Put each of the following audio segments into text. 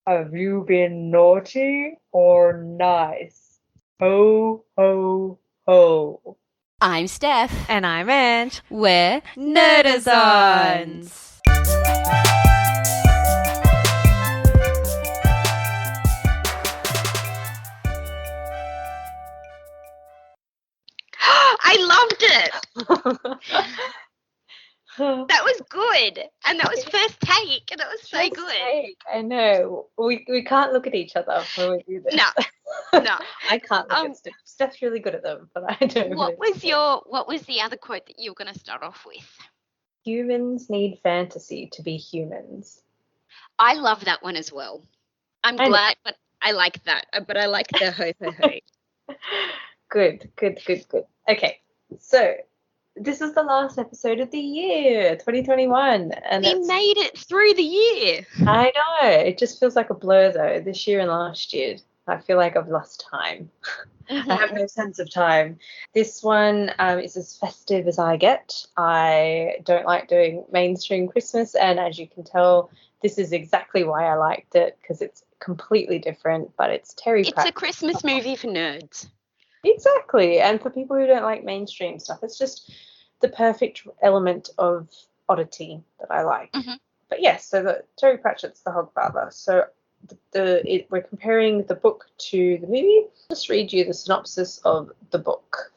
Have you been naughty or nice? Ho, ho, ho. I'm Steph. And I'm Ange. We're Nerdazons. I loved it. That was good. And that was first take. And that was so good. I know. We can't look at each other when we do this. No. I can't look at Steph. Steph's really good at them, but I don't. What was the other quote that you were going to start off with? Humans need fantasy to be humans. I love that one as well. I'm glad, but I like that. But I like the ho ho ho. Good. Okay, so this is the last episode of the year, 2021. And we made it through the year. I know. It just feels like a blur, though, this year and last year. I feel like I've lost time. Mm-hmm. I have no sense of time. This one is as festive as I get. I don't like doing mainstream Christmas, and as you can tell, this is exactly why I liked it, because it's completely different, but it's Terry Pratchett. It's a Christmas movie for nerds. Exactly, and for people who don't like mainstream stuff, it's just the perfect element of oddity that I like. Mm-hmm. But yes, so Terry Pratchett's The Hogfather. So we're comparing the book to the movie. I'll just read you the synopsis of the book.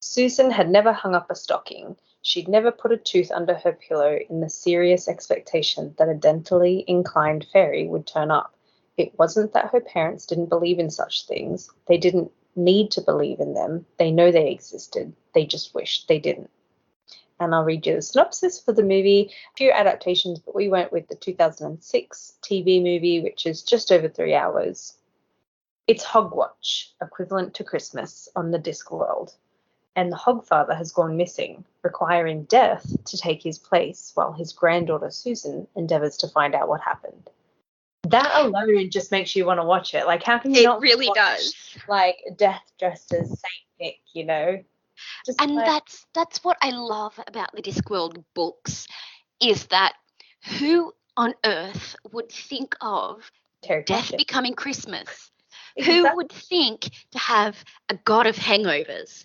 Susan had never hung up a stocking. She'd never put a tooth under her pillow in the serious expectation that a dentally inclined fairy would turn up. It wasn't that her parents didn't believe in such things. They didn't need to believe in them. They know they existed. They just wished they didn't. And I'll read you the synopsis for the movie. A few adaptations, but we went with the 2006 TV movie, which is just over 3 hours. It's Hogwatch, equivalent to Christmas on the Discworld. And the Hogfather has gone missing, requiring Death to take his place while his granddaughter Susan endeavours to find out what happened. That alone just makes you want to watch it. Like, how can you not? It really does. Like, Death dressed as Saint Nick, you know? And that's what I love about the Discworld books, is that who on earth would think of Death becoming Christmas? Exactly. Who would think to have a god of hangovers?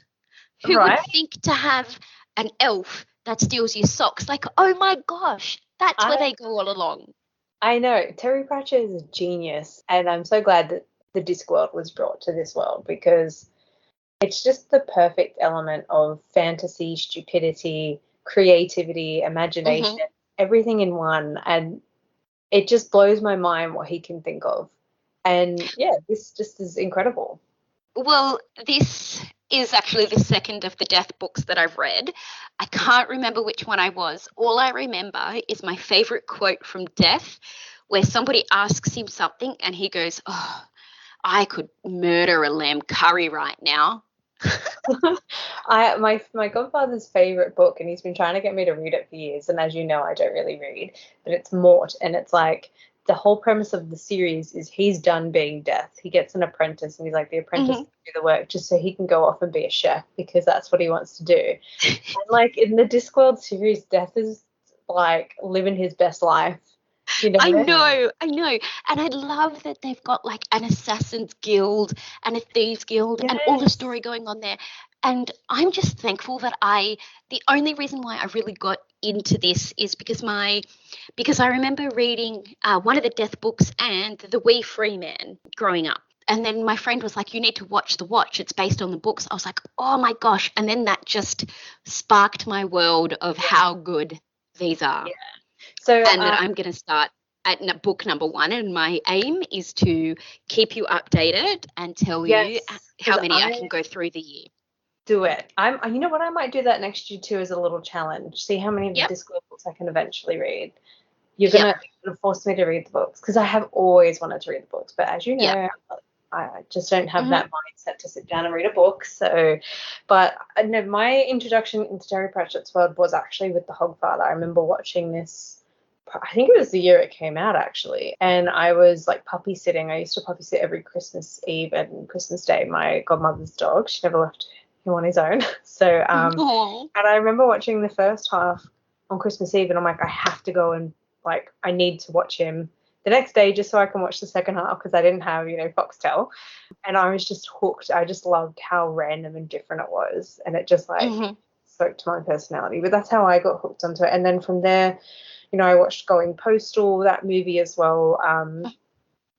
Who would think to have an elf that steals your socks? Like, oh my gosh, that's where they go all along. I know. Terry Pratchett is a genius, and I'm so glad that the Discworld was brought to this world, because it's just the perfect element of fantasy, stupidity, creativity, imagination, everything in one. And it just blows my mind what he can think of. And yeah, this just is incredible. Well, this is actually the second of the Death books that I've read. I can't remember which one I was. All I remember is my favorite quote from Death, where somebody asks him something and he goes, "Oh, I could murder a lamb curry right now." My godfather's favorite book, and he's been trying to get me to read it for years, and as you know, I don't really read, but it's Mort, and it's like the whole premise of the series is he's done being Death. He gets an apprentice, and he's like, the apprentice can do the work just so he can go off and be a chef, because that's what he wants to do. And like in the Discworld series, Death is like living his best life. You know? I know. And I love that they've got like an assassin's guild and a thieves guild and all the story going on there. And I'm just thankful that the only reason why I really got into this is because I remember reading one of the Death books and The Wee Free Man growing up. And then my friend was like, "You need to watch The Watch. It's based on the books." I was like, oh my gosh. And then that just sparked my world of how good these are. Yeah. So, and that I'm going to start at book number 1, and my aim is to keep you updated and tell you how many I can go through the year. Do it. You know what? I might do that next year too as a little challenge. See how many of the Discworld books I can eventually read. You're going to force me to read the books, because I have always wanted to read the books, but as you know, I just don't have that mindset to sit down and read a book. So, but no, my introduction into Terry Pratchett's world was actually with The Hogfather. I remember watching this, I think it was the year it came out actually, and I was like puppy sitting. I used to puppy sit every Christmas Eve and Christmas Day. My godmother's dog, she never left him on his own. So, and I remember watching the first half on Christmas Eve, and I'm like, I have to go and like, I need to watch him, the next day just so I can watch the second half because I didn't have, Foxtel. And I was just hooked. I just loved how random and different it was. And it just spoke to my personality. But that's how I got hooked onto it. And then from there, I watched Going Postal, that movie as well.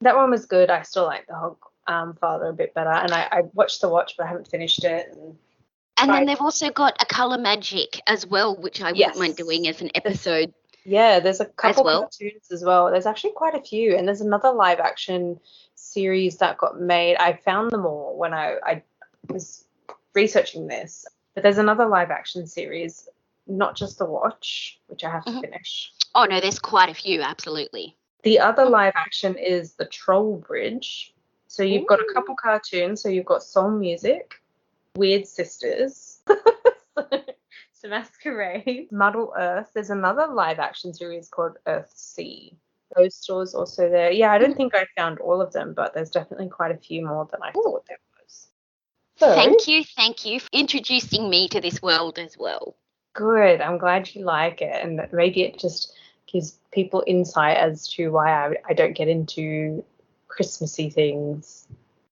That one was good. I still like the Hogfather a bit better. And I watched The Watch, but I haven't finished it. And then they've also got A Colour Magic as well, which I wouldn't mind doing as an episode. Yeah, there's a couple cartoons as well. There's actually quite a few. And there's another live action series that got made. I found them all when I was researching this. But there's another live action series, not just The Watch, which I have to finish. Oh, no, there's quite a few, absolutely. The other live action is The Troll Bridge. So you've got a couple cartoons. So you've got Soul Music, Weird Sisters, So Masquerade, Muddle Earth. There's another live action series called Earthsea. Those stores also there. Yeah, I don't think I found all of them, but there's definitely quite a few more than I thought there was. So, thank you for introducing me to this world as well. Good. I'm glad you like it, and maybe it just gives people insight as to why I don't get into Christmassy things.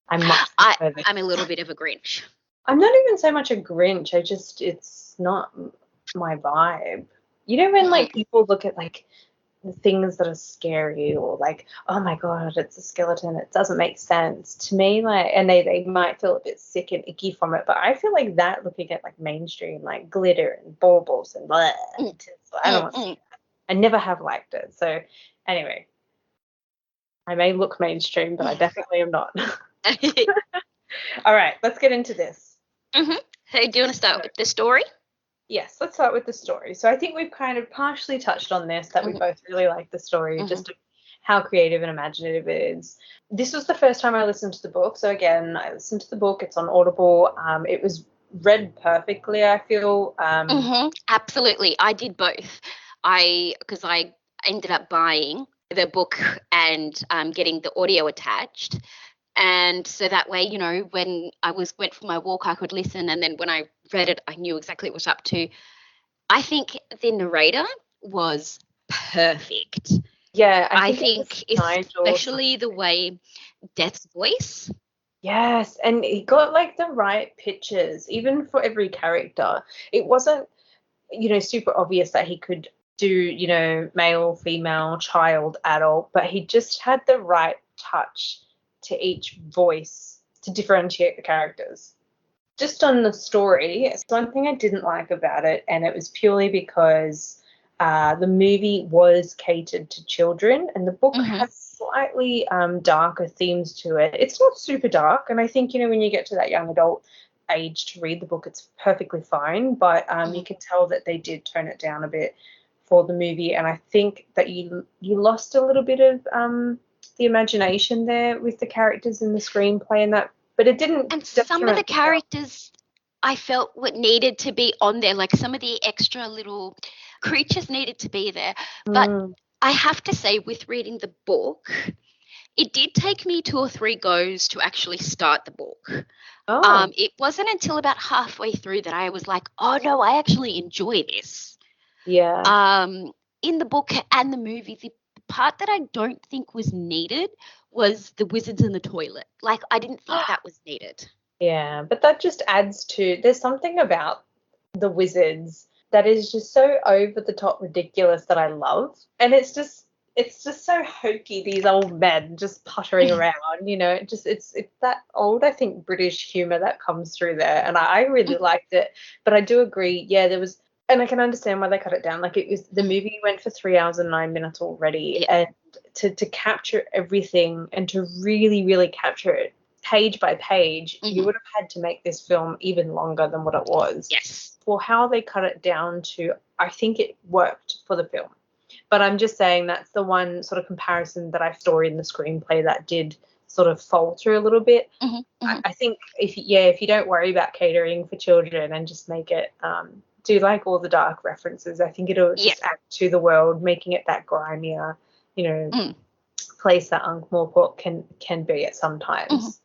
I'm a little bit of a Grinch. I'm not even so much a Grinch. It's not my vibe. When people look at the things that are scary or oh my God, it's a skeleton. It doesn't make sense to me. And they might feel a bit sick and icky from it, but I feel like that looking at mainstream glitter and baubles and blah. I don't want to see that. I never have liked it. So anyway, I may look mainstream, but I definitely am not. All right, let's get into this. Hey, do you want to start with the story? Yes, let's start with the story. So I think we've kind of partially touched on this, that we both really like the story, just how creative and imaginative it is. This was the first time I listened to the book. So again, I listened to the book. It's on Audible. It was read perfectly, I feel. Absolutely. I did both. Because I ended up buying the book and getting the audio attached. And so that way, when I went for my walk, I could listen. And then when I read it, I knew exactly what it was up to. I think the narrator was perfect. Yeah, I think especially the way Death's voice. Yes, and he got the right pitches, even for every character. It wasn't, super obvious that he could do, male, female, child, adult, but he just had the right touch to each voice to differentiate the characters. Just on the story, one thing I didn't like about it, and it was purely because the movie was catered to children, and the book has slightly darker themes to it. It's not super dark, and I think, when you get to that young adult age to read the book, it's perfectly fine, but you can tell that they did tone it down a bit for the movie, and I think that you lost a little bit of the imagination there with the characters in the screenplay and that, but it didn't. And some of the characters I felt what needed to be on there, some of the extra little creatures needed to be there. But I have to say, with reading the book, it did take me 2 or 3 goes to actually start the book. It wasn't until about halfway through that I was like, oh no, I actually enjoy this. Yeah. In the book and the movie, the part that I don't think was needed was the wizards in the toilet. I didn't think that was needed. Yeah, but that just adds to, there's something about the wizards that is just so over the top ridiculous that I love. And it's just so hokey, these old men just puttering around, it's that old, I think, British humor that comes through there. And I really liked it. But I do agree, yeah, there was, and I can understand why they cut it down. The movie went for 3 hours and 9 minutes already. Yeah. And to capture everything and to really, really capture it page by page, you would have had to make this film even longer than what it was. Yes. For how they cut it down to, I think it worked for the film. But I'm just saying that's the one sort of comparison that I saw in the screenplay that did sort of falter a little bit. I think if you don't worry about catering for children and just make it do all the dark references, I think it'll just add to the world, making it that grimier, place that Ankh-Morpork can be at some times.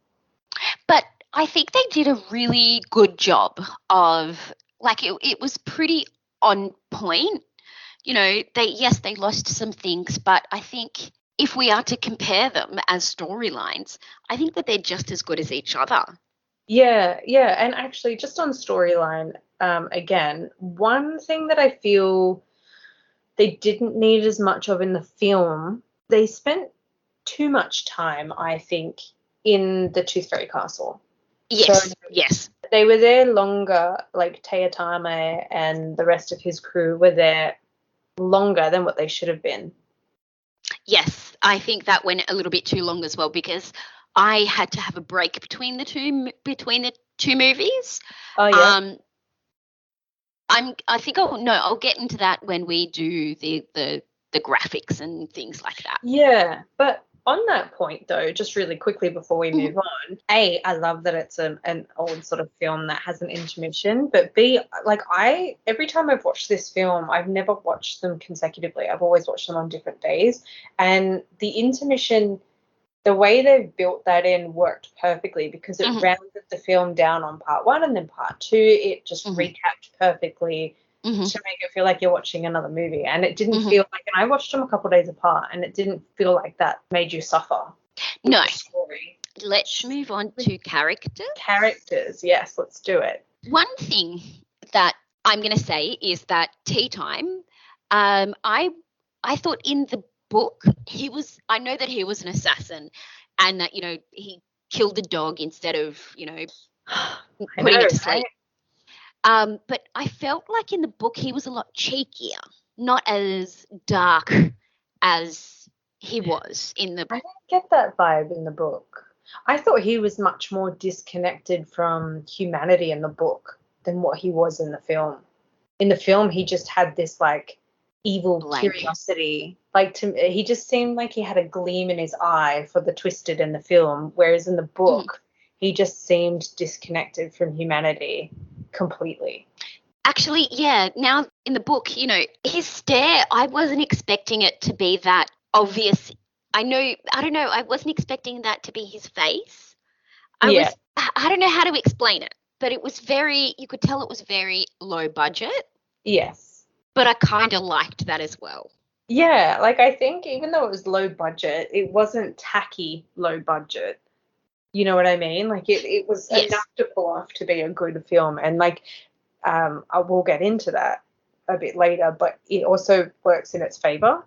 But I think they did a really good job of, it was pretty on point. They lost some things, but I think if we are to compare them as storylines, I think that they're just as good as each other. Yeah, and actually, just on storyline, again, one thing that I feel they didn't need as much of in the film, they spent too much time, I think, in the Tooth Fairy Castle. Yes, so, yes. They were there longer, like Teotame and the rest of his crew were there longer than what they should have been. Yes, I think that went a little bit too long as well, because I had to have a break between the two movies. Oh yeah. I think I'll get into that when we do the graphics and things like that. Yeah, but on that point though, just really quickly before we move on, A, I love that it's an old sort of film that has an intermission, but B, like every time I've watched this film, I've never watched them consecutively. I've always watched them on different days, and the intermission, the way they've built that in worked perfectly because it rounded the film down on part one, and then part two, it just recapped perfectly to make it feel like you're watching another movie. And it didn't feel like, and I watched them a couple of days apart, and it didn't feel like that made you suffer. No. Story. Let's move on to characters. Characters, yes, let's do it. One thing that I'm going to say is that tea time, I thought in the book I know that he was an assassin, and that, he killed the dog instead of, putting it to sleep. But I felt like in the book he was a lot cheekier, not as dark as he was in the book. I didn't get that vibe in the book. I thought he was much more disconnected from humanity in the book than what he was in the film. In the film, he just had this like evil curiosity. Like he just seemed like he had a gleam in his eye for the twisted in the film, whereas in the book, he just seemed disconnected from humanity completely. Actually, yeah. Now in the book, his stare, I wasn't expecting it to be that obvious. I don't know. I wasn't expecting that to be his face. I don't know how to explain it, but it was you could tell it was very low budget. Yes. But I kind of liked that as well. Yeah, like I think even though it was low budget, it wasn't tacky low budget. You know what I mean? Like it was enough to pull off to be a good film. And like I will get into that a bit later, but it also works in its favor.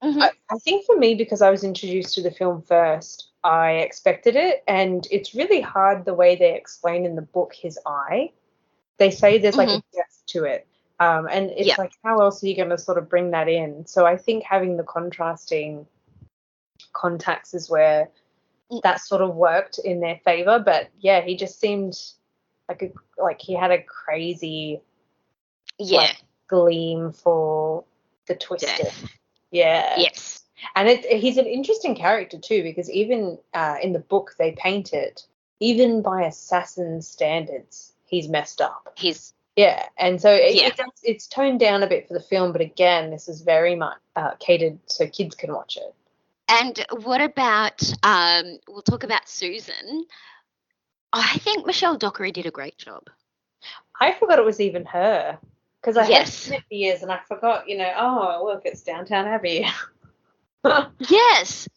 I think for me, because I was introduced to the film first, I expected it, and it's really hard the way they explain in the book his eye. They say there's like a depth to it, and it's like, how else are you going to sort of bring that in? So I think having the contrasting contacts is where that sort of worked in their favor. But yeah, he just seemed like he had a crazy gleam for the twisted. Death. Yeah. Yes. And he's an interesting character too, because even in the book they paint it, even by assassin standards, he's messed up. And so it's toned down a bit for the film, but again, this is very much catered so kids can watch it. And what about we'll talk about Susan. I think Michelle Dockery did a great job. I forgot it was even her. Because I had seen it for years and I forgot, oh, look, it's Downton Abbey. Yes.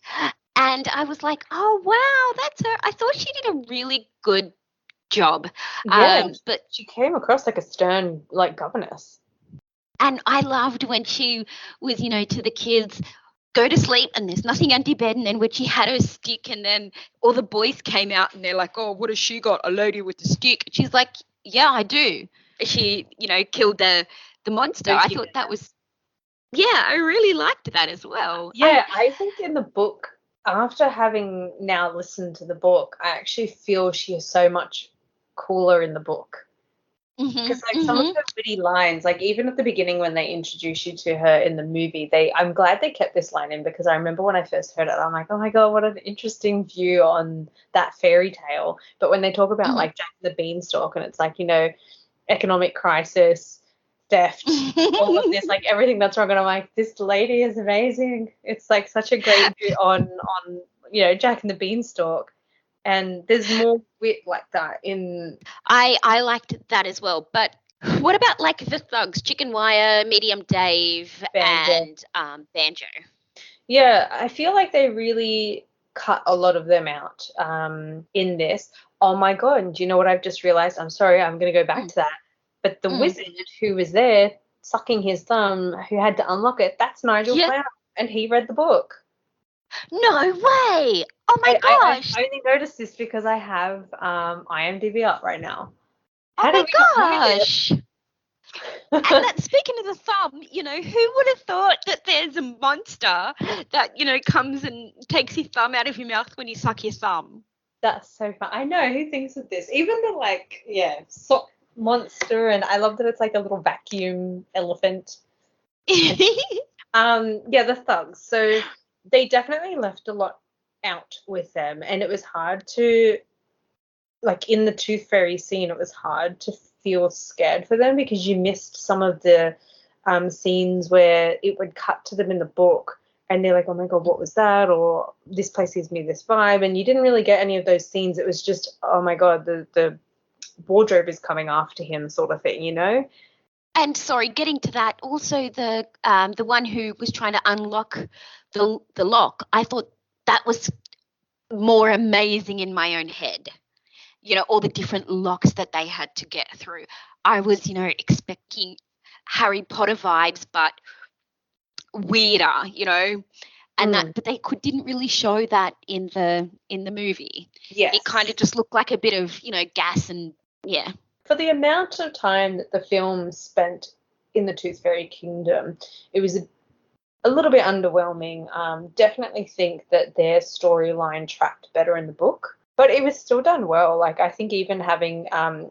And I was like, oh, wow, that's her. I thought she did a really good job. Yeah, but she came across like a stern, like, governess. And I loved when she was, to the kids, go to sleep and there's nothing under your bed. And then when she had her stick and then all the boys came out and they're like, oh, what has she got? A lady with a stick. And she's like, yeah, I do. She, killed the monster. I thought that was, I really liked that as well. Yeah, I think in the book, after having now listened to the book, I actually feel she is so much cooler in the book. Because some of her witty lines, like even at the beginning when they introduce you to her in the movie, I'm glad they kept this line in, because I remember when I first heard it, I'm like, oh my God, what an interesting view on that fairy tale. But when they talk about like Jack the Beanstalk, and it's like, economic crisis, theft, all of this, like everything that's wrong, and I'm like, this lady is amazing. It's like such a great view on Jack and the Beanstalk. And there's more wit like that in. I liked that as well. But what about like the thugs, Chicken Wire, Medium Dave, and Banjo? Yeah, I feel like they really cut a lot of them out in this. Oh my God, and do you know what I've just realized? I'm sorry, I'm going to go back Mm, to that. But the mm. wizard who was there sucking his thumb, who had to unlock it, that's Nigel Yeah. Clown, and he read the book. No way. Oh my I've gosh. only noticed this because I have IMDb up right now. Oh How did my we not know gosh. And this? that, speaking of the thumb, who would have thought that there's a monster that, comes and takes his thumb out of your mouth when you suck your thumb? That's so fun. I know, who thinks of this? Even the sock monster, and I love that it's like a little vacuum elephant. Yeah, the thugs. So they definitely left a lot out with them, and it was hard to, like, in the Tooth Fairy scene, it was hard to feel scared for them because you missed some of the scenes where it would cut to them in the book and they're like, oh my God, what was that? Or this place gives me this vibe. And you didn't really get any of those scenes. It was just, oh my God, the wardrobe is coming after him sort of thing, you know? And sorry, getting to that, also the one who was trying to unlock the lock, I thought that was more amazing in my own head. All the different locks that they had to get through. I was, expecting Harry Potter vibes, but weirder, and that, but they didn't really show that in the movie. Yes. It kind of just looked like a bit of, gas and yeah. For the amount of time that the film spent in the Tooth Fairy Kingdom, it was a little bit underwhelming. Definitely think that their storyline tracked better in the book, but it was still done well. Like, I think even having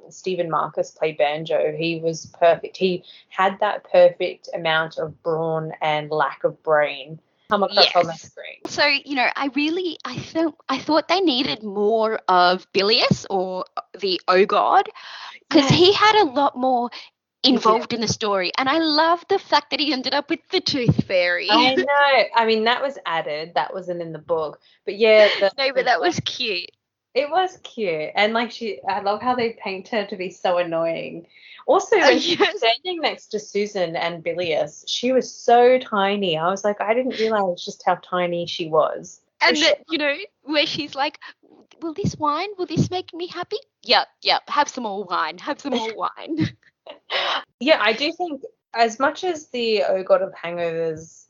Stephen Marcus play Banjo, he was perfect. He had that perfect amount of brawn and lack of brain come across on the screen. So, I thought they needed more of Bilius, or the O-God, because he had a lot more involved in the story, and I love the fact that he ended up with the Tooth Fairy. I know. I mean, that was added. That wasn't in the book. But yeah. But that was cute. It was cute. And like, I love how they paint her to be so annoying. Also, when she was standing next to Susan and Bilius, she was so tiny. I was like, I didn't realize just how tiny she was. And that, where she's like, will this make me happy? Yep. Have some more wine. Yeah, I do think, as much as the Oh God of Hangovers,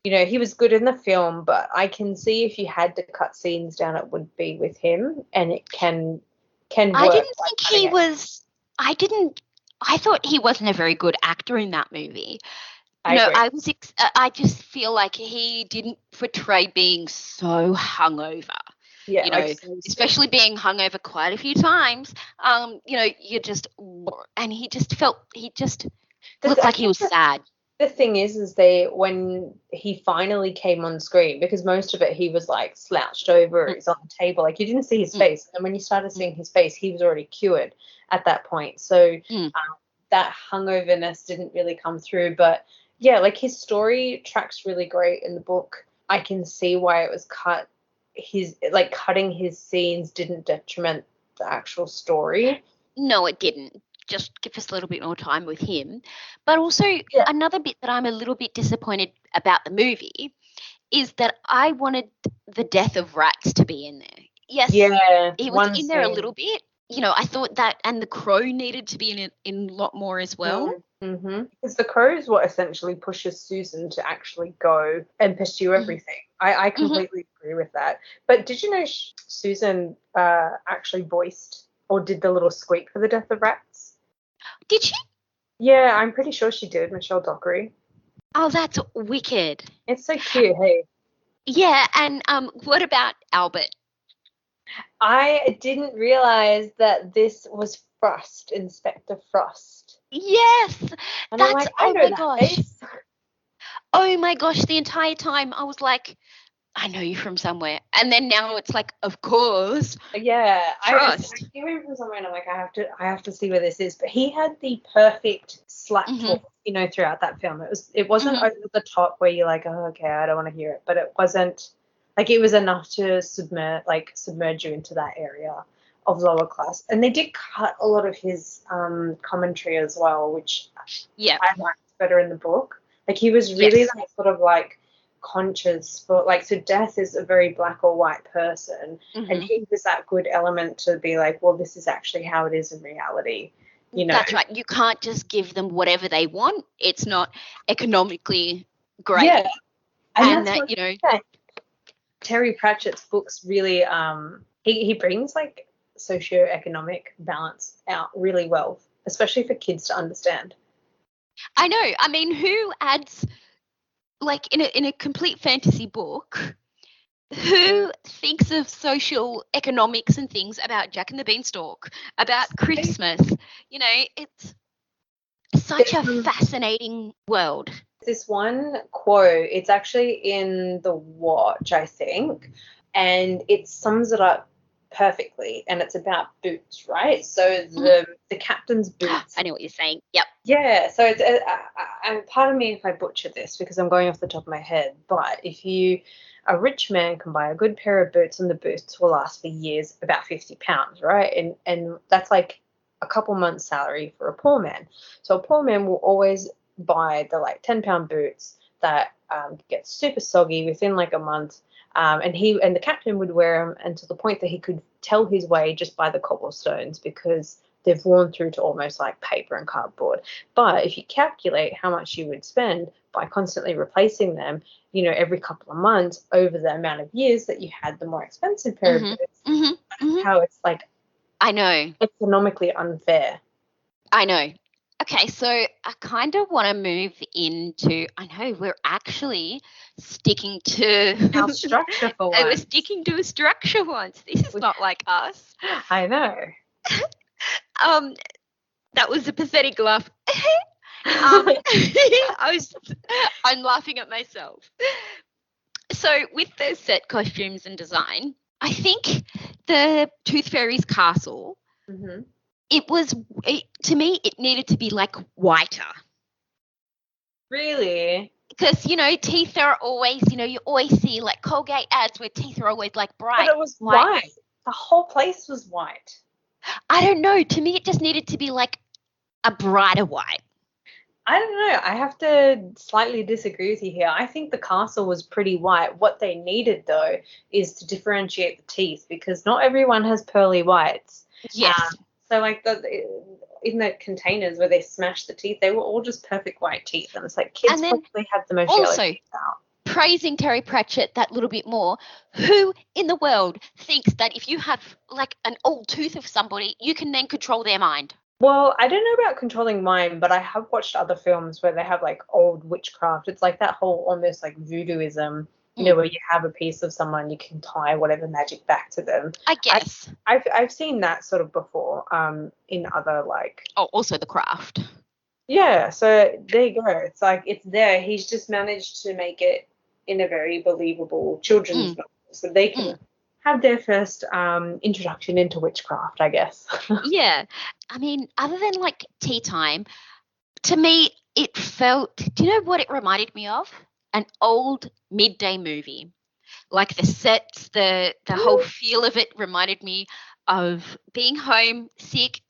he was good in the film, but I can see if you had to cut scenes down, it would be with him, and it can work. I didn't think he was. I thought he wasn't a very good actor in that movie. I just feel like he didn't portray being so hungover. Yeah, especially being hungover quite a few times. You just, and he just looked like he was sad. The thing is when he finally came on screen, because most of it he was like slouched over, he's on the table, like you didn't see his face, and when you started seeing his face, he was already cured at that point. So that hungoverness didn't really come through. But yeah, like, his story tracks really great in the book. I can see why it was cut. Cutting his scenes didn't detriment the actual story. No, it didn't. Just give us a little bit more time with him. But also, another bit that I'm a little bit disappointed about the movie is that I wanted the death of rats to be in there. Yes, he was in there a little bit. I thought that, and the crow needed to be in a lot more as well. Mm-hmm. Because the crow is what essentially pushes Susan to actually go and pursue everything. I completely agree with that. But did you know Susan actually voiced or did the little squeak for the death of rats? Did she? Yeah, I'm pretty sure she did, Michelle Dockery. Oh, that's wicked. It's so cute, hey. Yeah, and what about Albert? I didn't realize that this was Frost, Inspector Frost. Yes, and that's, oh my gosh. Face. Oh my gosh, the entire time I was like, I know you from somewhere. And then now it's like, of course. Yeah, I knew him from somewhere, and I'm like, I have to see where this is. But he had the perfect slap talk, throughout that film. It wasn't over the top where you're like, oh, okay, I don't want to hear it. But it wasn't, like, it was enough to submerge you into that area of lower class. And they did cut a lot of his commentary as well, which I liked better in the book. Like, he was really that sort of like conscious for, like, so death is a very black or white person, and he was that good element to be like, well, this is actually how it is in reality. You know? That's right. You can't just give them whatever they want. It's not economically great. Yeah. And that, you know, Terry Pratchett's books really, he brings like socioeconomic balance out really well, especially for kids to understand. I know. I mean, who adds, like, in a complete fantasy book, who thinks of social economics and things about Jack and the Beanstalk, about Christmas? You know, it's such a fascinating world. This one quote, it's actually in The Watch, I think, and it sums it up perfectly, and it's about boots, right? So the captain's boots. I know what you're saying. Yep. Yeah, so it's pardon me if I butcher this because I'm going off the top of my head, but a rich man can buy a good pair of boots and the boots will last for years, about £50, right? And that's like a couple months' salary for a poor man. So a poor man will always buy the like £10 boots that get super soggy within like a month. And the captain would wear them until the point that he could tell his way just by the cobblestones because they've worn through to almost like paper and cardboard. But if you calculate how much you would spend by constantly replacing them, you know, every couple of months over the amount of years that you had the more expensive pair of boots, that's how it's like, I know, economically unfair. I know. Okay, so I kind of want to move into, I know we're actually sticking to our structure for once. We're sticking to a structure once. This is not like us. I know. That was a pathetic laugh. I'm laughing at myself. So with the set costumes and design, I think the Tooth Fairy's castle, to me, it needed to be like whiter. Really? Because, you know, teeth are always, you know, you always see like Colgate ads where teeth are always like bright. But it was white. The whole place was white. I don't know. To me, it just needed to be like a brighter white. I don't know. I have to slightly disagree with you here. I think the castle was pretty white. What they needed, though, is to differentiate the teeth because not everyone has pearly whites. Yes. So, like, in the containers where they smashed the teeth, they were all just perfect white teeth. And it's like kids probably have the most yellow teeth out. Praising Terry Pratchett that little bit more, who in the world thinks that if you have, like, an old tooth of somebody, you can then control their mind? Well, I don't know about controlling mine, but I have watched other films where they have like old witchcraft. It's like that whole almost like voodooism, you know, where you have a piece of someone, you can tie whatever magic back to them. I guess. I've seen that sort of before in other like. Oh, also The Craft. Yeah, so there you go. It's like it's there. He's just managed to make it in a very believable children's novel, so they can have their first introduction into witchcraft, I guess. Yeah. I mean, other than like tea time, to me, it felt, do you know what it reminded me of? An old midday movie. Like the sets, the whole feel of it reminded me of being home, sick,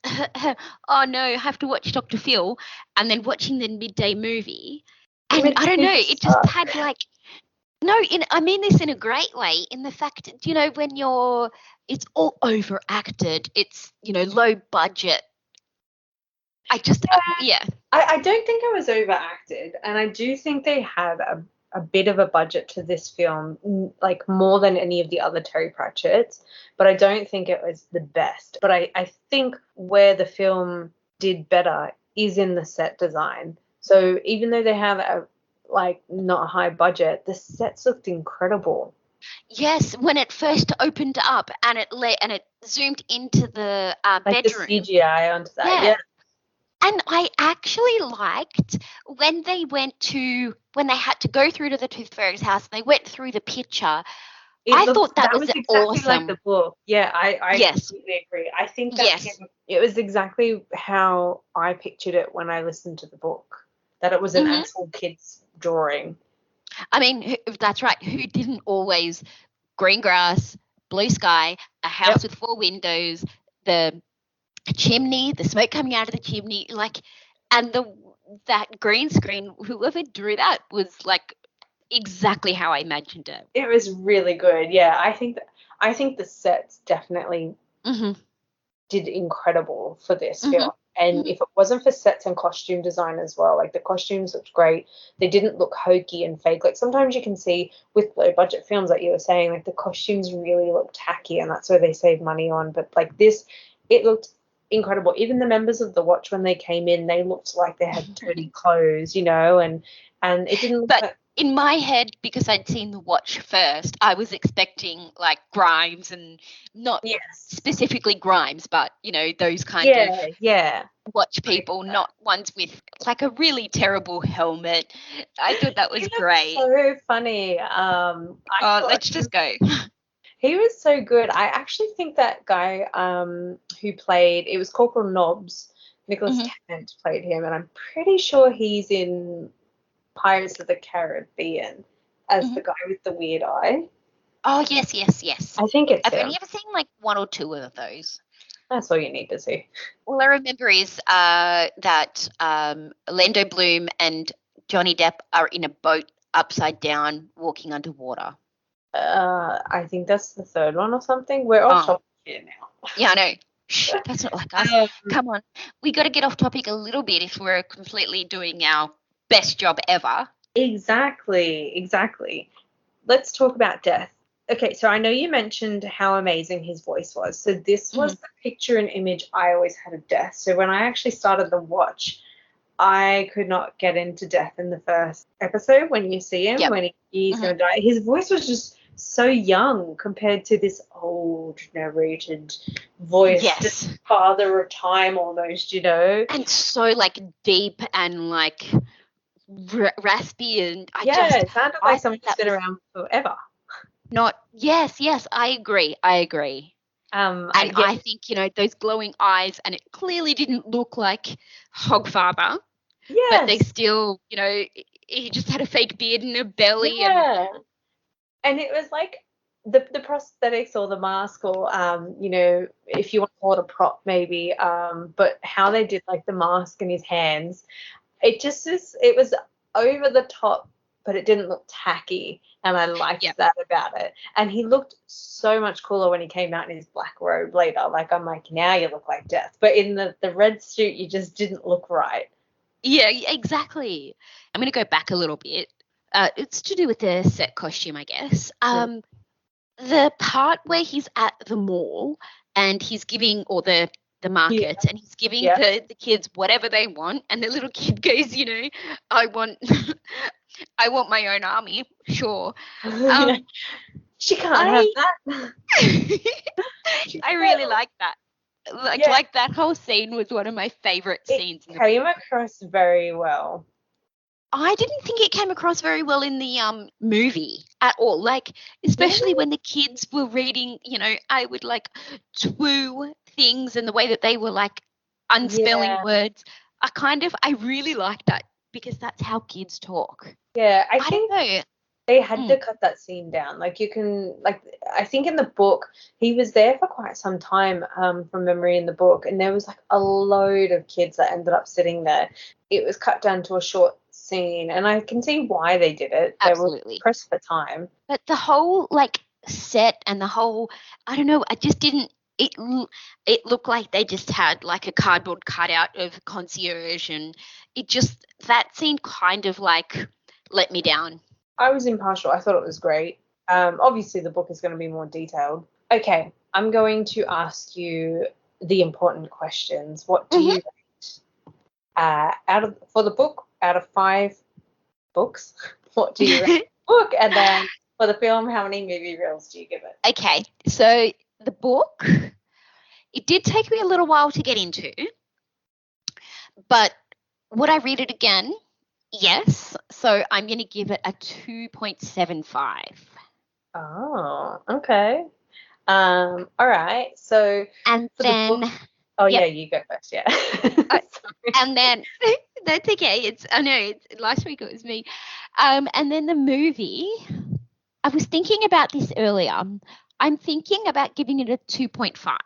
oh no, have to watch Dr. Phil, and then watching the midday movie. And I don't know, it just had like, no, I mean this in a great way, in the fact, you know, when it's all overacted, it's, you know, low budget. I don't think it was overacted, and I do think they had a bit of a budget to this film, like more than any of the other Terry Pratchett's, but I don't think it was the best. But I think where the film did better is in the set design. So even though they have not a high budget, the sets looked incredible. Yes, when it first opened up and it zoomed into the bedroom. The CGI onto that, yeah. And I actually liked when they had to go through to the Tooth Fairy's house and they went through the picture. I thought that was exactly awesome. Like the book. Yeah, I completely agree. I think it was exactly how I pictured it when I listened to the book, that it was an actual kid's drawing. I mean, that's right. Who didn't always green grass, blue sky, a house with 4 windows, the chimney, the smoke coming out of the chimney, like, and that green screen, whoever drew that was like exactly how I imagined it. It was really good. Yeah, I think the sets definitely did incredible for this film. And if it wasn't for sets and costume design as well, like the costumes looked great. They didn't look hokey and fake. Like sometimes you can see with low budget films, like you were saying, like the costumes really look tacky and that's where they save money on. But like this, it looked incredible. Even the members of the Watch, when they came in, they looked like they had dirty clothes, you know, and it didn't look like, in my head, because I'd seen The Watch first, I was expecting like Grimes and not specifically Grimes, but, you know, those kind of Watch people, not ones with like a really terrible helmet. I thought that was great. So funny. Let's just go. He was so good. I actually think that guy who played, it was Corporal Nobbs, Nicholas Tennant played him, and I'm pretty sure he's in Pirates of the Caribbean as the guy with the weird eye. Oh, yes. I think it's I've him. only ever seen like one or two of those. That's all you need to see. All I remember is that Orlando Bloom and Johnny Depp are in a boat upside down walking underwater. I think that's the third one or something. We're off topic here now. Yeah, I know. Shh, that's not like us. Come on. We got to get off topic a little bit if we're completely doing our best job ever. Exactly. Let's talk about death. Okay, so I know you mentioned how amazing his voice was. So this was the picture and image I always had of death. So when I actually started the watch, I could not get into death in the first episode when you see him, when he's going to die. His voice was just so young compared to this old narrated voice, just father of time almost, you know. And so like deep and like raspy, and it sounded like someone who's been around forever. Yes, I agree. I think, you know, those glowing eyes, and it clearly didn't look like Hogfather. Yes. But they still, you know, he just had a fake beard and a belly. Yeah. And it was like the prosthetics or the mask or, you know, if you want to call it a prop maybe, but how they did like the mask and his hands, it was over the top, but it didn't look tacky. And I liked that about it. And he looked so much cooler when he came out in his black robe later. Like, I'm like, now you look like death. But in the red suit, you just didn't look right. Yeah, exactly. I'm going to go back a little bit. It's to do with the set costume, I guess. The part where he's at the mall and he's giving, or the markets, and he's giving the kids whatever they want, and the little kid goes, you know, I want my own army, sure. She can't have that. I really like that. Like that whole scene was one of my favorite scenes. It came across very well. I didn't think it came across very well in the movie at all. Like, especially when the kids were reading, you know, I would like twoo things, and the way that they were like unspelling words. I really liked that, because that's how kids talk. Yeah, I don't know. They had to cut that scene down. Like, you can, like, I think in the book, he was there for quite some time, from memory in the book, and there was like a load of kids that ended up sitting there. It was cut down to a short scene, and I can see why they did it. Absolutely. They were pressed for time. But the whole like set and the whole, I don't know, I just didn't, it looked like they just had like a cardboard cutout of concierge, and it just, that scene kind of like let me down. I was impartial. I thought it was great. Obviously, the book is going to be more detailed. Okay, I'm going to ask you the important questions. What do you rate for the book out of 5 books? What do you rate the book? And then for the film, how many movie reels do you give it? Okay, so the book, it did take me a little while to get into, but would I read it again? Yes, so I'm going to give it a 2.75. Oh, okay. All right. So, and then, you go first. Yeah. And then that's okay. Last week it was me. And then the movie, I was thinking about this earlier. I'm thinking about giving it a 2.5.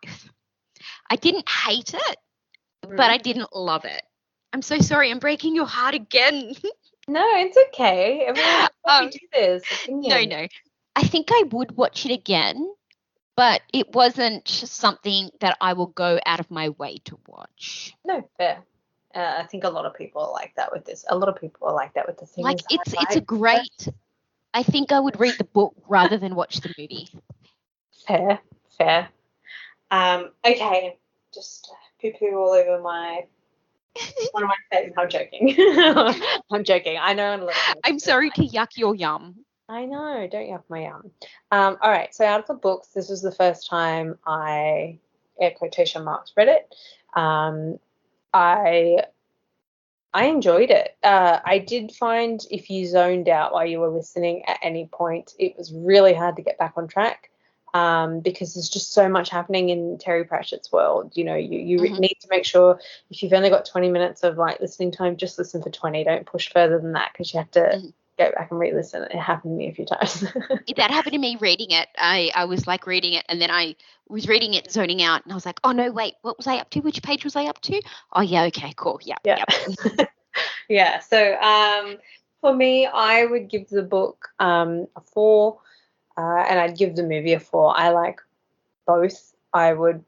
I didn't hate it, but I didn't love it. I'm so sorry. I'm breaking your heart again. No, it's okay. Everyone, we do this. Opinion. No. I think I would watch it again, but it wasn't something that I will go out of my way to watch. No, fair. I think a lot of people are like that with this. A lot of people are like that with the things. Like, it's a great. I think I would read the book rather than watch the movie. Fair. Okay, just poo-poo all over my. One of my favorites. I'm joking. I'm joking. I know. I'm sorry to yuck your yum. I know. Don't yuck my yum. All right. So out of the books, this was the first time I, air quotation marks, read it. I enjoyed it. I did find if you zoned out while you were listening at any point, it was really hard to get back on track. Because there's just so much happening in Terry Pratchett's world. You know, you need to make sure if you've only got 20 minutes of like listening time, just listen for 20. Don't push further than that because you have to go back and re-listen. It happened to me a few times. That happened to me reading it. I was like reading it and then I was reading it zoning out and I was like, oh no, wait, what was I up to? Which page was I up to? Oh yeah, okay, cool. Yeah. Yeah. So for me, I would give the book a 4. And I'd give the movie a 4. I like both. I would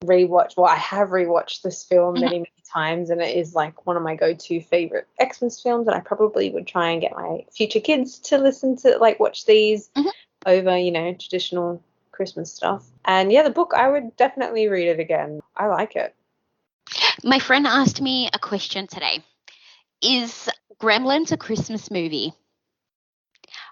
rewatch. Well, I have rewatched this film many times, and it is like one of my go-to favorite Xmas films. And I probably would try and get my future kids to listen to, like, watch these over, you know, traditional Christmas stuff. And yeah, the book, I would definitely read it again. I like it. My friend asked me a question today. Is Gremlins a Christmas movie?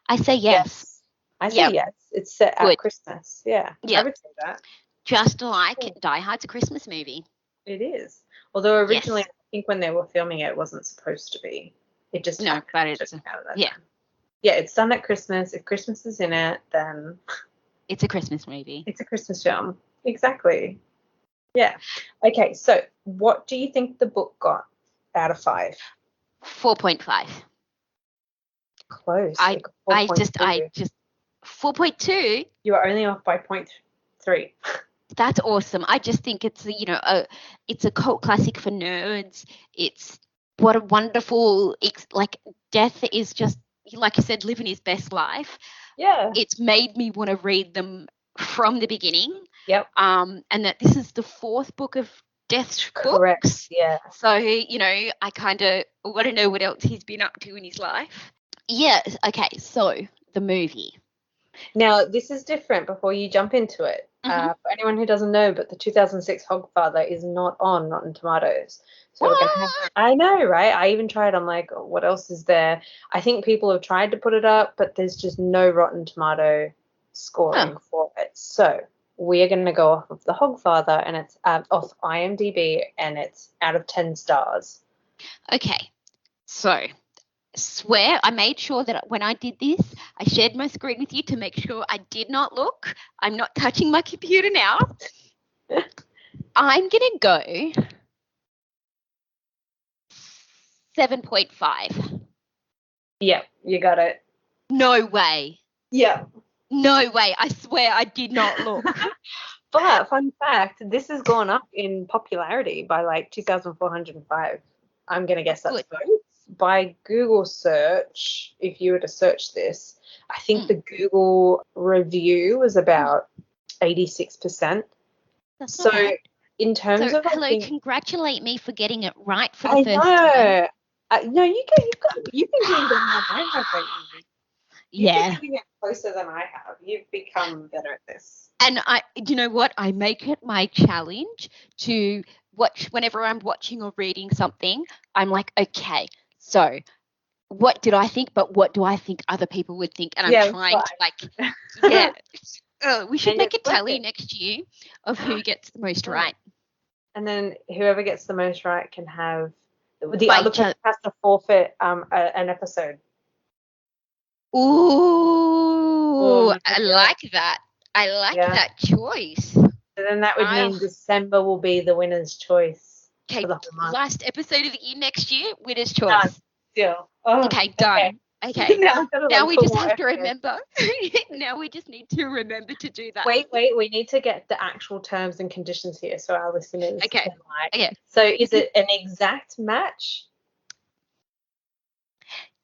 I say yes. I say yes. It's set at Christmas. Yeah. I would say that. Just like Die Hard's a Christmas movie. It is. Although originally, I think when they were filming it wasn't supposed to be. It just no, but it's yeah. It's done at Christmas. If Christmas is in it, then it's a Christmas movie. It's a Christmas film. Exactly. Yeah. Okay. So, what do you think the book got out of 5? 4.5. Close. I just 4.2. You are only off by 0.3. That's awesome. I just think it's it's a cult classic for nerds. It's what a wonderful like Death is just like you said, living his best life. Yeah. It's made me want to read them from the beginning. Yep. And that this is the 4th book of Death's Correct. books. Yeah. So I kind of want to know what else he's been up to in his life. Yeah. Okay. So the movie. Now, this is different before you jump into it. For anyone who doesn't know, but the 2006 Hogfather is not on Rotten Tomatoes. So we're gonna I know, right? I even tried. I'm like, oh, what else is there? I think people have tried to put it up, but there's just no Rotten Tomato scoring for it. So we are going to go off of the Hogfather, and it's off IMDb, and it's out of 10 stars. Okay. So swear I made sure that when I did this, I shared my screen with you to make sure I did not look. I'm not touching my computer now. I'm going to go 7.5. Yeah, you got it. No way. Yeah. No way. I swear I did not look. But fun fact, this has gone up in popularity by like 2,405. I'm going to guess that's votes. By Google search, if you were to search this, I think the Google review was about 86%. That's so not in terms of congratulate me for getting it right for the first time. No, you can do better than I have. You've been getting it closer than I have. You've become better at this. And you know what? I make it my challenge to watch whenever I'm watching or reading something. I'm like, okay, so what did I think? But what do I think other people would think? And I'm trying to we should make a tally next year of who gets the most right. And then whoever gets the most right can have the other person has to forfeit an episode. Ooh, I like that. I like that choice. So then that would mean December will be the winner's choice. Okay, last episode of the year next year, winner's choice. Still. Okay, done. Okay. Now we just have to remember. Now we just need to remember to do that. Wait. We need to get the actual terms and conditions here so our listeners can like. Okay. So is it an exact match?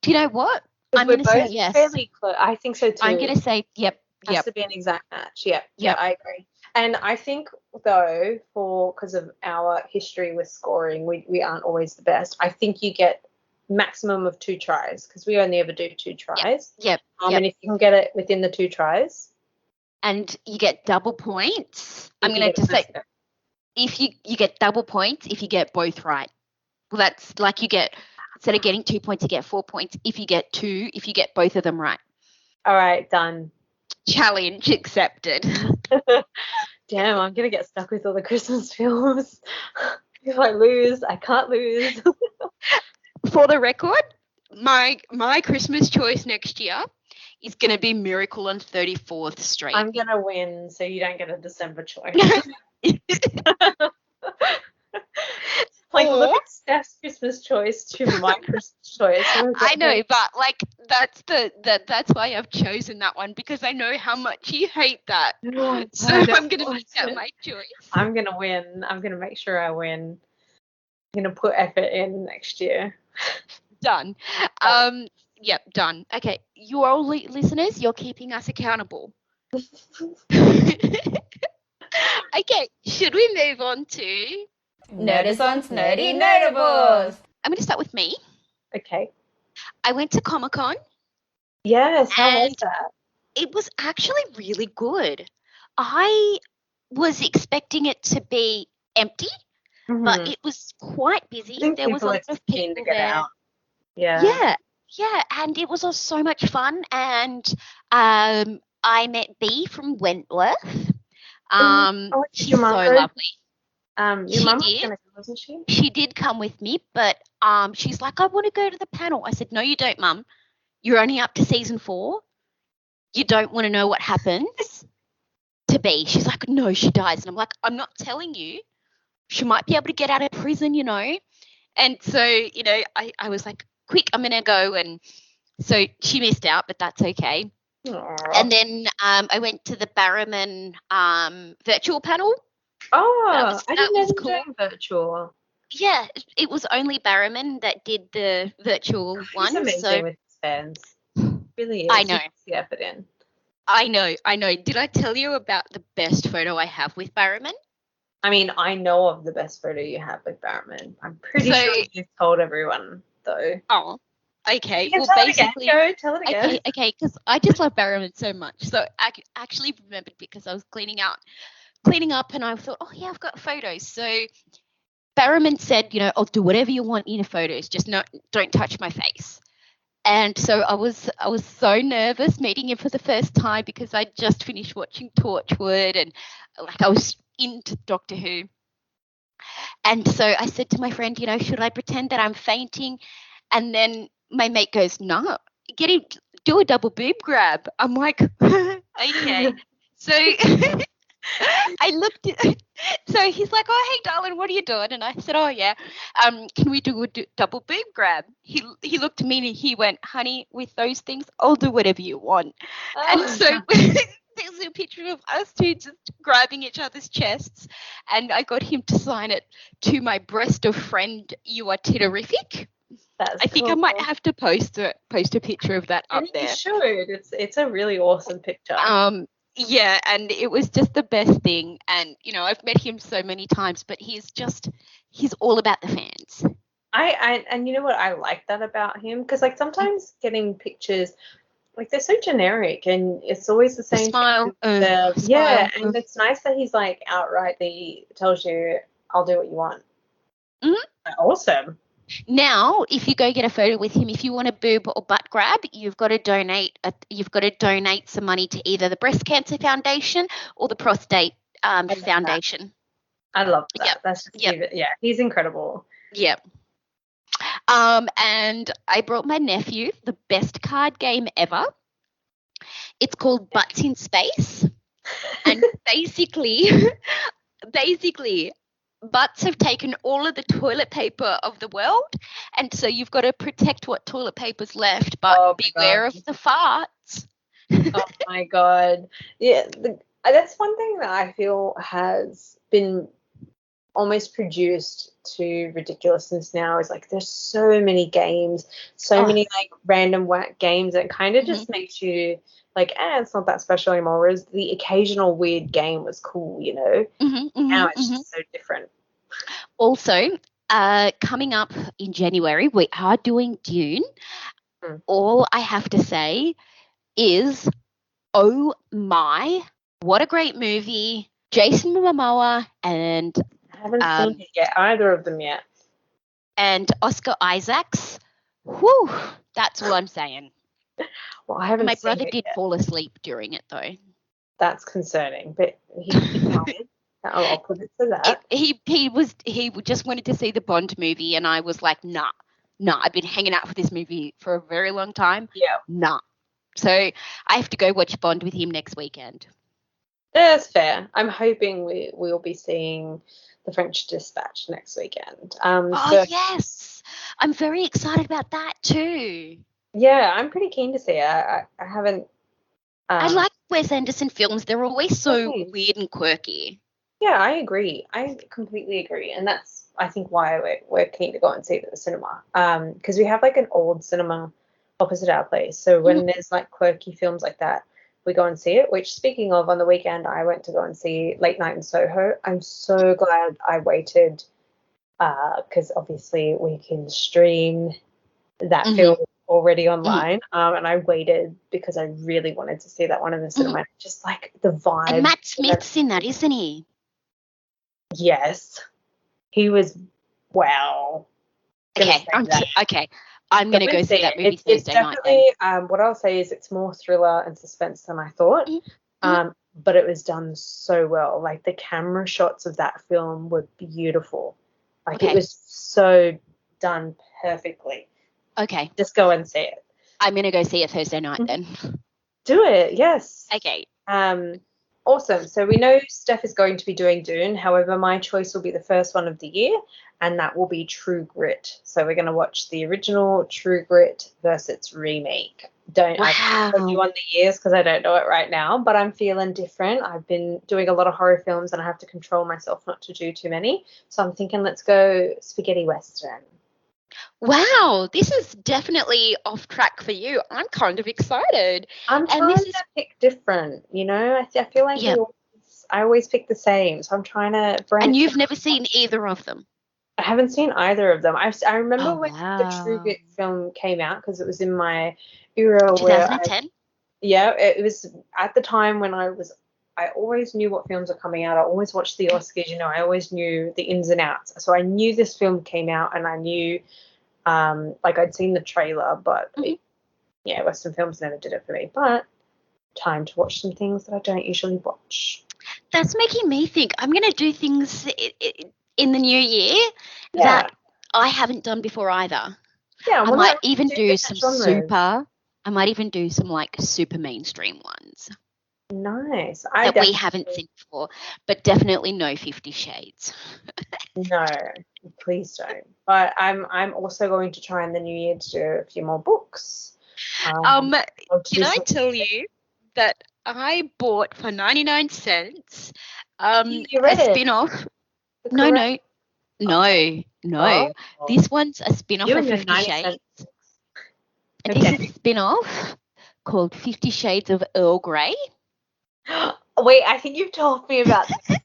Do you know what? Because I'm we're going to say both yes. fairly close. I think so too. I'm going to say yep. Has to be an exact match. Yep. Yep. Yeah, I agree. And I think though, because of our history with scoring, we aren't always the best. I think you get maximum of 2 tries because we only ever do 2 tries. Yep. And if you can get it within the 2 tries, and you get double points. I'm going to just say, if you get double points if you get both right. Well, that's like you get, instead of getting 2 points, you get 4 points. If you get both of them right. All right, done. Challenge accepted. Damn, I'm going to get stuck with all the Christmas films. If I lose, I can't lose. For the record, my Christmas choice next year is going to be Miracle on 34th Street. I'm going to win, so you don't get a December choice. Like, look at Steph's Christmas choice to my Christmas choice. I know, but like that's why I've chosen that one, because I know how much you hate that. So I'm going to make that my choice. I'm going to win. I'm going to make sure I win. I'm going to put effort in next year. Done. Yep, done. Okay, you all listeners, you're keeping us accountable. Okay, should we move on to Nerdazons Nerdy Notables? I'm going to start with me. Okay. I went to Comic-Con. Yes, how was that? It was actually really good. I was expecting it to be empty, but it was quite busy. There was a lot of people to get there. Out. Yeah. Yeah, and it was all so much fun. And I met Bea from Wentworth. She's so lovely. Your mum was gonna come, wasn't she? She did come with me, but she's like, I want to go to the panel. I said, no, you don't, Mum. You're only up to season 4. You don't want to know what happens to Bea. She's like, no, she dies. And I'm like, I'm not telling you. She might be able to get out of prison, you know. And so, you know, I was like, quick, I'm going to go. And so she missed out, but that's okay. Aww. And then I went to the Barrowman virtual panel. Oh, I didn't know they were doing virtual. Yeah, it was only Barrowman that did the virtual one. He's amazing with his fans. Really is. I know. He puts the effort in. I know. Did I tell you about the best photo I have with Barrowman? I mean, I know of the best photo you have with Barrowman. I'm pretty sure you've told everyone, though. Oh, okay. Well, basically, tell it again. Okay, because I just love Barrowman so much. So I actually remembered because I was cleaning up, and I thought, oh yeah, I've got photos. So Barrowman said, you know, I'll do whatever you want in your photos, just don't touch my face. And so I was so nervous meeting him for the first time because I just finished watching Torchwood and like I was into Doctor Who. And so I said to my friend, you know, should I pretend that I'm fainting? And then my mate goes, no, do a double boob grab. I'm like, okay. So I looked at, so he's like, oh, hey, darling, what are you doing? And I said, oh, yeah, can we do a double boob grab? He looked at me and he went, honey, with those things, I'll do whatever you want. Oh. And so there's a picture of us two just grabbing each other's chests, and I got him to sign it to my breast of friend, you are terrific. I think I might have to post a picture of that up there. You should. It's a really awesome picture. Yeah, and it was just the best thing. And, you know, I've met him so many times, but he's all about the fans. And you know what? I like that about him because, like, sometimes getting pictures, like, they're so generic and it's always the same. Smile. Yeah, and it's nice that he's, like, outrightly tells you, I'll do what you want. Mm-hmm. Awesome. Now, if you go get a photo with him, if you want a boob or butt grab, you've got to donate some money to either the Breast Cancer Foundation or the Prostate Foundation. I love that. Yep. That's just he's incredible. Yep. And I brought my nephew the best card game ever. It's called Butts in Space, and basically. Butts have taken all of the toilet paper of the world, and so you've got to protect what toilet paper's left, but beware of the farts. Oh, my God. Yeah, that's one thing that I feel has been almost produced to ridiculousness now. Is like there's so many games, so many like random whack games that kind of just makes you like, it's not that special anymore. Whereas the occasional weird game was cool, you know. Now it's just so different. Also, coming up in January, we are doing Dune. All I have to say is, oh my, what a great movie. Jason Momoa and I haven't seen it yet, either of them yet. And Oscar Isaacs. Whew, that's all I'm saying. Well, I haven't. My brother did fall asleep during it though. That's concerning, but he's tired. I'll put it to that. He just wanted to see the Bond movie, and I was like, nah. I've been hanging out for this movie for a very long time. Yeah. Nah. So I have to go watch Bond with him next weekend. That's fair. I'm hoping we'll be seeing The French Dispatch next weekend. Yes. I'm very excited about that too. Yeah, I'm pretty keen to see it. I haven't. I like Wes Anderson films. They're always so weird and quirky. Yeah, I agree. I completely agree. And that's, I think, why we're keen to go and see it at the cinema. Because we have like an old cinema opposite our place. So when there's like quirky films like that, we go and see it, which, speaking of, on the weekend I went to go and see Late Night in Soho. I'm so glad I waited, because obviously we can stream that film already online, and I waited because I really wanted to see that one in the cinema. Just like the vibe. And Matt Smith's in that, isn't he? Yes. He was, wow. Okay, I'm going to go see that movie Thursday night then. What I'll say is it's more thriller and suspense than I thought, but it was done so well. Like, the camera shots of that film were beautiful. Like, it was so done perfectly. Okay. Just go and see it. I'm going to go see it Thursday night then. Do it, yes. Okay. Awesome. So we know Steph is going to be doing Dune. However, my choice will be the first one of the year, and that will be True Grit. So we're going to watch the original True Grit versus its remake. I can't tell you on the years because I don't know it right now, but I'm feeling different. I've been doing a lot of horror films and I have to control myself not to do too many. So I'm thinking, let's go spaghetti western. Wow, this is definitely off track for you. I'm kind of excited. I'm trying to pick different, you know. I feel like I always pick the same, so I'm trying to branch. And you've never seen either of them? I haven't seen either of them. I remember when the True Grit film came out, because it was in my era 2010? It was at the time when I always knew what films are coming out. I always watched the Oscars, you know. I always knew the ins and outs. So I knew this film came out, and I knew, like, I'd seen the trailer, but Western films never did it for me. But time to watch some things that I don't usually watch. That's making me think I'm going to do things in the new year that I haven't done before either. Yeah, I might even do some like super mainstream ones. Nice. That we haven't seen before, but definitely no 50 Shades. No, please don't. But I'm also going to try in the new year to do a few more books. Can I tell you that I bought for 99 cents a spin-off? No. Oh. This one's a spin-off of 50 Shades. And this is a spin-off called 50 Shades of Earl Grey. Wait, I think you've told me about this.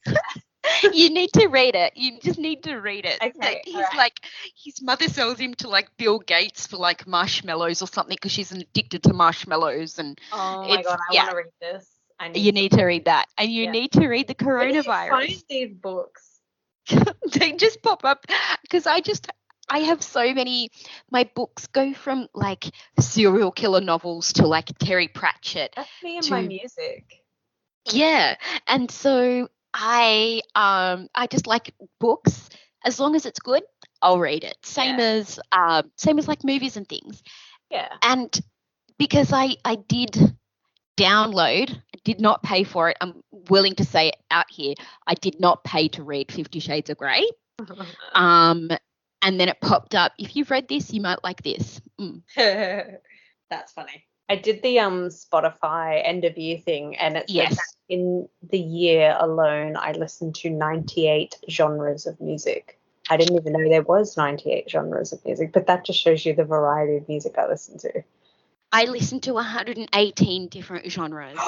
You need to read it. You just need to read it. Okay. He's like, his mother sells him to like Bill Gates for like marshmallows or something because she's addicted to marshmallows. And oh my God, I want to read this. You need to read that. And you need to read the coronavirus. Where do you find these books? They just pop up because I have so many. My books go from like serial killer novels to like Terry Pratchett. That's me and my music. Yeah, and so I just like books. As long as it's good, I'll read it. Same as like movies and things. Yeah. And because I did download, I did not pay for it. I'm willing to say it out here. I did not pay to read 50 Shades of Grey. And then it popped up. If you've read this, you might like this. That's funny. I did the Spotify end of year thing, and it said that Yes. in the year alone I listened to 98 genres of music. I didn't even know there was 98 genres of music, but that just shows you the variety of music I listen to. I listen to 118 different genres.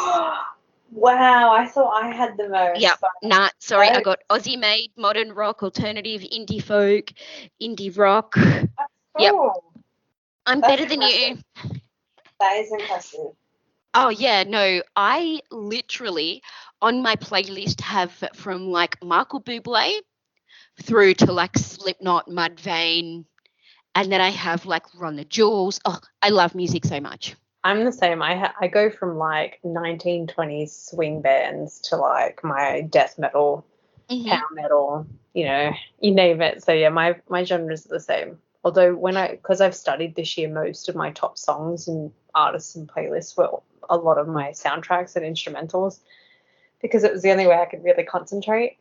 Wow, I thought I had the most. Yeah, but sorry, I no, got Aussie made, modern rock, alternative, indie folk, indie rock. that's Yep, cool. I'm That's better than you. impressive. That is impressive. Oh yeah, no, I literally on my playlist have from like Michael Bublé through to like Slipknot, Mudvayne, and then I have like Run the Jewels. Oh, I love music so much. I'm the same. I go from like 1920s swing bands to like my death metal, Mm-hmm. power metal, you name it. So yeah, my genres are the same. Although because I've studied this year, most of my top songs and artists and playlists were a lot of my soundtracks and instrumentals because it was the only way I could really concentrate.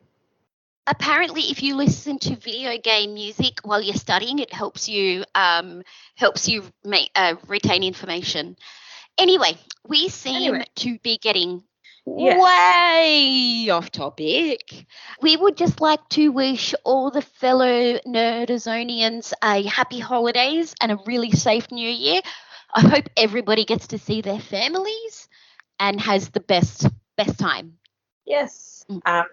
Apparently, if you listen to video game music while you're studying, it helps you retain information. Anyway, we seem to be getting Yes. way off topic. We would just like to wish all the fellow Nerdazonians a happy holidays and a really safe new year. I hope everybody gets to see their families and has the best time. Yes.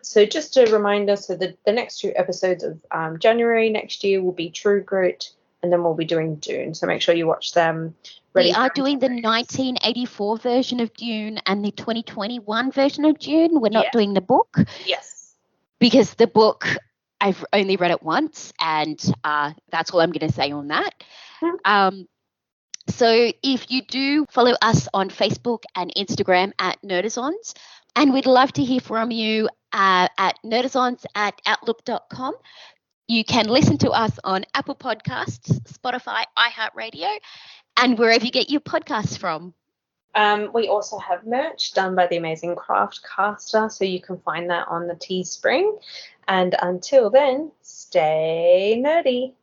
So just a reminder, so the next 2 episodes of January next year will be True Grit, and then we'll be doing Dune. So make sure you watch them. We are doing the 1984 version of Dune and the 2021 version of Dune. We're not doing the book. Yes. Because the book, I've only read it once, and that's all I'm going to say on that. So if you do follow us on Facebook and Instagram at Nerdazons, and we'd love to hear from you at nerdazons@outlook.com. You can listen to us on Apple Podcasts, Spotify, iHeartRadio, and wherever you get your podcasts from. We also have merch done by the amazing Craft Caster, so you can find that on the Teespring. And until then, stay nerdy.